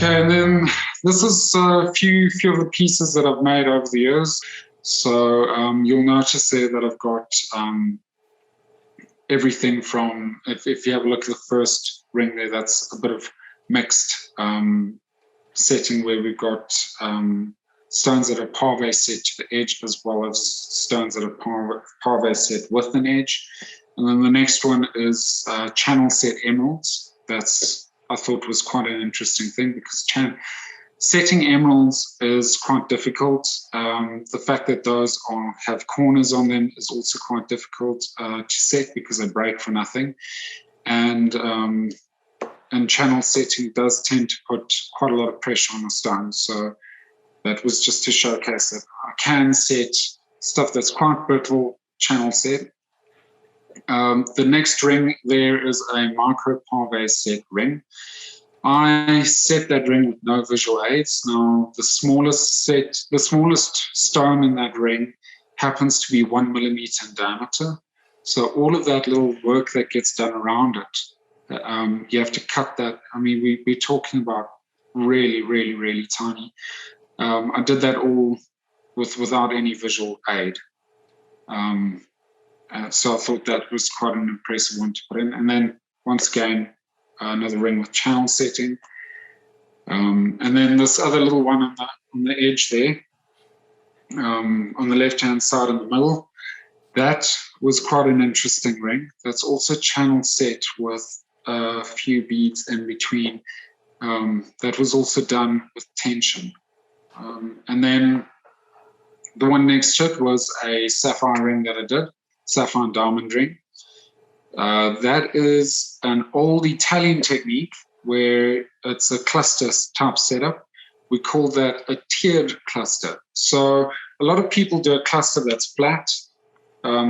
Okay, and then this is a few of the pieces that I've made over the years. So you'll notice there that I've got everything from, if you have a look at the first ring there, that's a bit of mixed setting where we've got stones that are parve set to the edge, as well as stones that are parve set with an edge. And then the next one is channel set emeralds. That's, I thought, was quite an interesting thing, because setting emeralds is quite difficult. The fact that those have corners on them is also quite difficult to set, because they break for nothing. And channel setting does tend to put quite a lot of pressure on the stones. So that was just to showcase that I can set stuff that's quite brittle, channel set. The next ring there is a micro parve set ring. I set that ring with no visual aids. Now, the smallest stone in that ring happens to be 1 millimeter in diameter. So all of that little work that gets done around it, you have to cut that. I mean, we're talking about really, really, really tiny. I did that all without any visual aid. So I thought that was quite an impressive one to put in. And then once again, another ring with channel setting. And then this other little one on the edge there, on the left-hand side in the middle, that was quite an interesting ring. That's also channel set with a few beads in between. That was also done with tension. And then the one next to it was a sapphire ring that I did, sapphire and diamond ring. That is an old Italian technique where it's a cluster type setup. We call that a tiered cluster. So a lot of people do a cluster that's flat.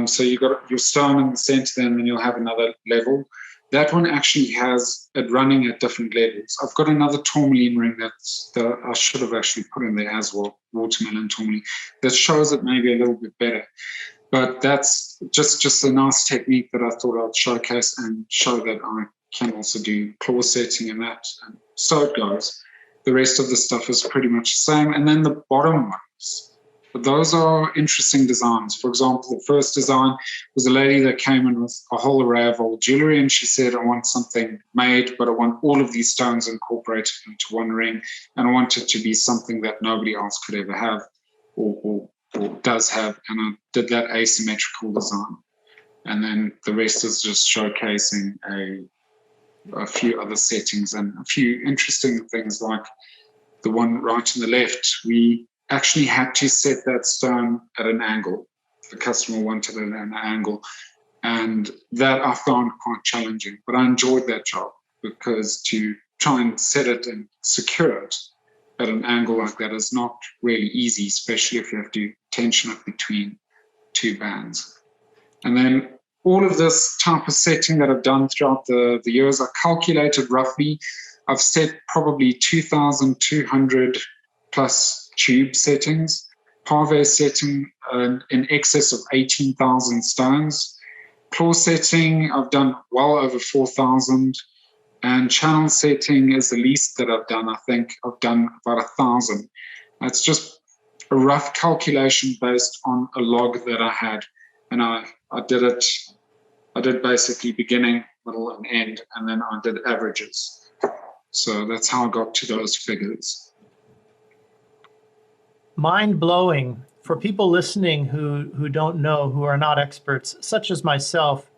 So you've got your stone in the center, and then you'll have another level. That one actually has it running at different levels. I've got another tourmaline ring that I should have actually put in there as well, watermelon tourmaline, that shows it maybe a little bit better. But that's just a nice technique that I thought I'd showcase and show that I can also do claw setting and that. And so it goes. The rest of the stuff is pretty much the same. And then the bottom ones, those are interesting designs. For example, the first design was a lady that came in with a whole array of old jewellery, and she said, I want something made, but I want all of these stones incorporated into one ring, and I want it to be something that nobody else could ever have or does have. And I did that asymmetrical design. And then the rest is just showcasing a few other settings and a few interesting things, like the one right on the left. We actually had to set that stone at an angle. The customer wanted it at an angle, and that I found quite challenging, but I enjoyed that job, because to try and set it and secure it at an angle like that is not really easy, especially if you have to tension it between two bands. And then all of this type of setting that I've done throughout the years, I calculated roughly, I've set probably 2,200 plus tube settings, parve setting in excess of 18,000 stones, claw setting I've done well over 4,000, and channel setting is the least that I've done. I think I've done about 1,000. That's just a rough calculation based on a log that I had, and I did basically beginning, middle, and end, and then I did averages. So that's how I got to those figures. Mind-blowing. For people listening who don't know, who are not experts, such as myself,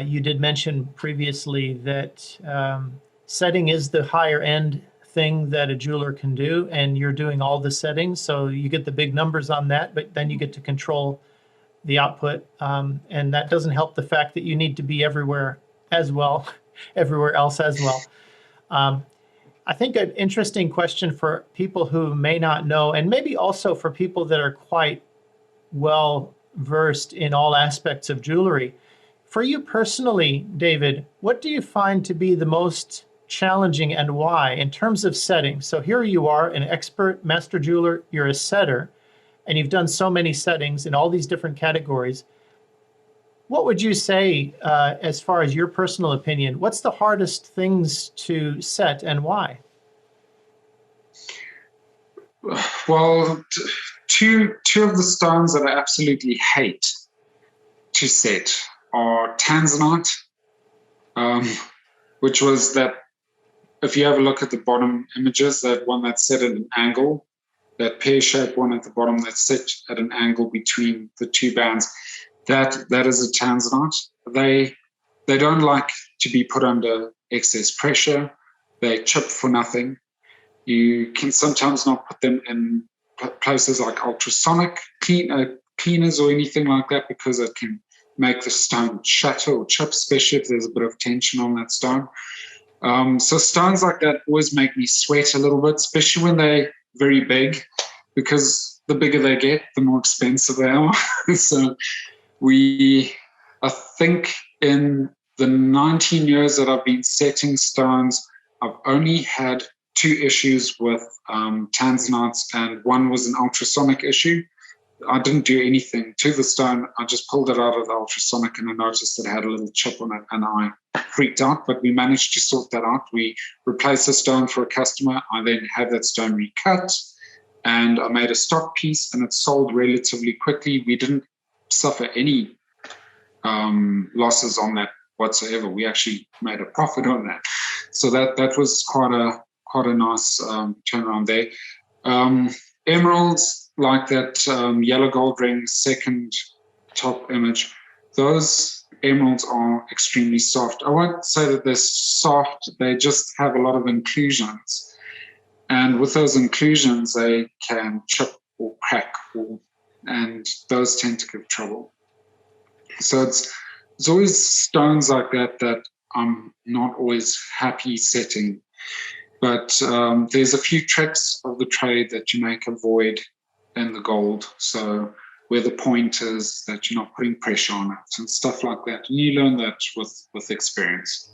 you did mention previously that setting is the higher end thing that a jeweler can do, and you're doing all the settings, so you get the big numbers on that, but then you get to control the output, and that doesn't help the fact that you need to be everywhere as well, everywhere else as well. I think an interesting question for people who may not know, and maybe also for people that are quite well versed in all aspects of jewelry. For you personally, David, what do you find to be the most challenging, and why, in terms of setting? So here you are, an expert master jeweler, you're a setter, and you've done so many settings in all these different categories. What would you say, as far as your personal opinion, what's the hardest things to set and why? Well, two of the stones that I absolutely hate to set are tanzanite, which was that, if you have a look at the bottom images, that one that's set at an angle, that pear-shaped one at the bottom that's set at an angle between the two bands, that is a tanzanite. They don't like to be put under excess pressure. They chip for nothing. You can sometimes not put them in places like ultrasonic cleaners or anything like that, because it can make the stone shatter or chip, especially if there's a bit of tension on that stone. So stones like that always make me sweat a little bit, especially when they're very big, because the bigger they get, the more expensive they are. So I think in the 19 years that I've been setting stones, I've only had 2 issues with tanzanites, and one was an ultrasonic issue. I didn't do anything to the stone. I just pulled it out of the ultrasonic and I noticed that it had a little chip on it, and I freaked out, but we managed to sort that out. We replaced the stone for a customer. I then had that stone recut and I made a stock piece, and it sold relatively quickly. We didn't suffer any losses on that whatsoever. We actually made a profit on that. So that was quite a nice turnaround there. Emeralds, like that yellow gold ring second top image, those emeralds are extremely soft. I won't say that they're soft, they just have a lot of inclusions. And with those inclusions, they can chip or crack, and those tend to give trouble. So it's always stones like that I'm not always happy setting. But there's a few tricks of the trade that you make avoid in the gold. So where the point is, that you're not putting pressure on it and stuff like that. And you learn that with experience.